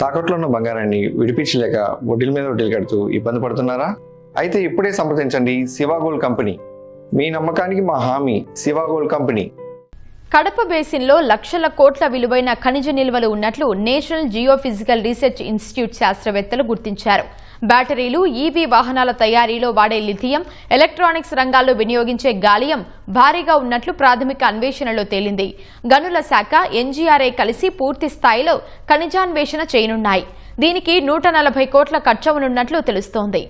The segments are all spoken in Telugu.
తాకట్లో ఉన్న బంగారాన్ని విడిపించలేక వడ్డీల మీద వడ్డీలు కడుతూ ఇబ్బంది పడుతున్నారా? అయితే ఇప్పుడే సంప్రదించండి శివ గోల్డ్ కంపెనీ. మీ నమ్మకానికి మా హామీ శివ గోల్డ్ కంపెనీ. కడప బేసిన్లో లక్షల కోట్ల విలువైన ఖనిజ నిల్వలు ఉన్నట్లు నేషనల్ జియోఫిజికల్ రీసెర్చ్ ఇన్స్టిట్యూట్ శాస్త్రవేత్తలు గుర్తించారు. బ్యాటరీలు, ఈవీ వాహనాల తయారీలో వాడే లిథియం, ఎలక్ట్రానిక్స్ రంగాల్లో వినియోగించే గాలియం భారీగా ఉన్నట్లు ప్రాథమిక అన్వేషణలో తేలింది. గనుల శాఖ, ఎన్జీఆర్ఐ కలిసి పూర్తి స్థాయిలో ఖనిజాన్వేషణ చేయనున్నాయి. దీనికి 140 కోట్ల ఖర్చవనున్నట్లు తెలుస్తోంది.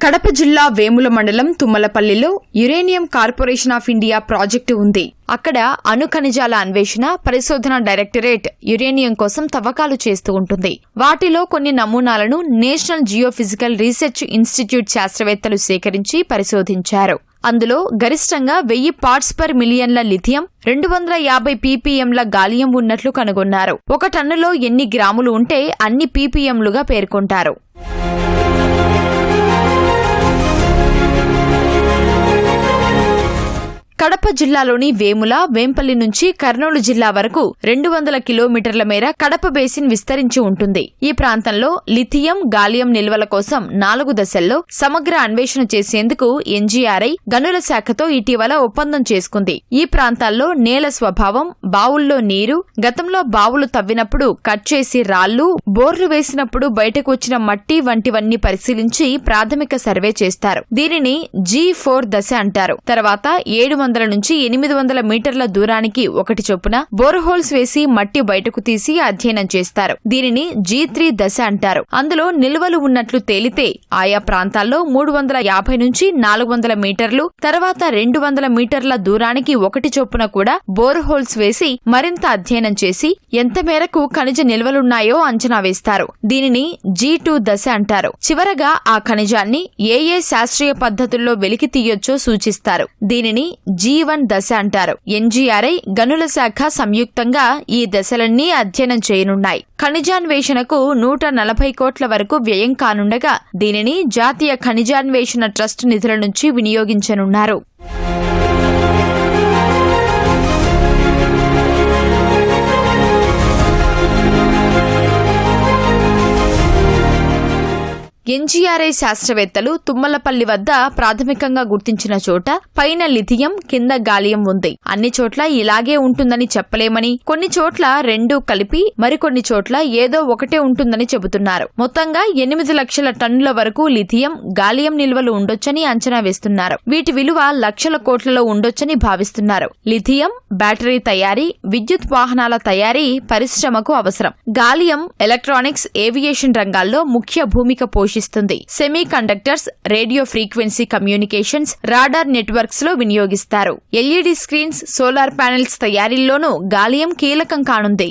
కడప జిల్లా వేముల మండలం తుమ్మలపల్లిలో Uranium Corporation of India project ఉంది. అక్కడ అణు ఖనిజాల అన్వేషణ, పరిశోధన డైరెక్టరేట్ యురేనియం కోసం తవ్వకాలు చేస్తూ ఉంటుంది. వాటిలో కొన్ని నమూనాలను నేషనల్ జియోఫిజికల్ రీసెర్చ్ ఇన్స్టిట్యూట్ శాస్త్రవేత్తలు సేకరించి పరిశోధించారు. అందులో గరిష్టంగా 1000 పార్ట్స్ పర్ మిలియన్ల లిథియం, 250 పీపీఎంల గాలియం ఉన్నట్లు కనుగొన్నారు. 1 టన్నులో ఎన్ని గ్రాములు ఉంటే అన్ని పీపీఎంలుగా పేర్కొంటారు. కడప జిల్లాలోని వేముల, వేంపల్లి నుంచి కర్నూలు జిల్లా వరకు 200 కిలోమీటర్ల మేర కడప బేసిన్ విస్తరించి ఉంటుంది. ఈ ప్రాంతంలో లిథియం, గాలియం నిల్వల కోసం 4 దశల్లో సమగ్ర అన్వేషణ చేసేందుకు ఎన్జీఆర్ఐ గనుల శాఖతో ఇటీవల ఒప్పందం చేసుకుంది. ఈ ప్రాంతాల్లో నేల స్వభావం, బావుల్లో నీరు, గతంలో బావులు తవ్వినప్పుడు కట్ చేసి రాళ్లు, బోర్లు వేసినప్పుడు బయటకు వచ్చిన మట్టి వంటివన్నీ పరిశీలించి ప్రాథమిక సర్వే చేస్తారు. దీనిని G4 దశ అంటారు. తర్వాత 700 నుంచి 800 మీటర్ల దూరానికి 1 చొప్పున బోర్హోల్స్ వేసి మట్టి బయటకు తీసి అధ్యయనం చేస్తారు. దీనిని G3 దశ అంటారు. అందులో నిల్వలు ఉన్నట్లు తేలితే ఆయా ప్రాంతాల్లో 350 నుంచి 400 మీటర్లు, తర్వాత 200 మీటర్ల దూరానికి 1 చొప్పున కూడా బోర్హోల్స్ వేసి మరింత అధ్యయనం చేసి ఎంత మేరకు ఖనిజ నిల్వలున్నాయో అంచనా వేస్తారు. దీనిని G2 దశ అంటారు. చివరగా ఆ ఖనిజాన్ని ఏ శాస్త్రీయ పద్ధతుల్లో వెలికి తీయొచ్చో సూచిస్తారు. దీనిని G1 దశ అంటారు. ఎన్జీఆర్ఐ, గనుల శాఖ సంయుక్తంగా ఈ దశలన్నీ అధ్యయనం చేయనున్నాయి. ఖనిజాన్వేషణకు 140 కోట్ల వరకు వ్యయం కానుండగా దీనిని జాతీయ ఖనిజాన్వేషణ ట్రస్ట్ నిధుల నుంచి వినియోగించనున్నారు. ఎన్జీఆర్ఐ శాస్త్రవేత్తలు తుమ్మలపల్లి వద్ద ప్రాథమికంగా గుర్తించిన చోట పైన లిథియం, కింద గాలియం ఉంది. అన్ని చోట్ల ఇలాగే ఉంటుందని చెప్పలేమని, కొన్ని చోట్ల 2 కలిపి మరికొన్ని చోట్ల ఏదో ఒకటే ఉంటుందని చెబుతున్నారు. మొత్తంగా 8 లక్షల టన్నుల వరకు లిథియం, గాలియం నిల్వలు ఉండొచ్చని అంచనా వేస్తున్నారు. వీటి విలువ లక్షల కోట్లలో ఉండొచ్చని భావిస్తున్నారు. లిథియం బ్యాటరీ తయారీ, విద్యుత్ వాహనాల తయారీ పరిశ్రమకు అవసరం. గాలియం ఎలక్ట్రానిక్స్, ఏవియేషన్ రంగాల్లో ముఖ్య భూమిక పోషిస్తుంది. Semiconductors, radio frequency communications, radar networks లో వినియోగిస్తారు. ఎల్ఈడి స్క్రీన్స్, సోలార్ ప్యానెల్స్ తయారీల్లోనూ గాలియం కీలకం కానుంది.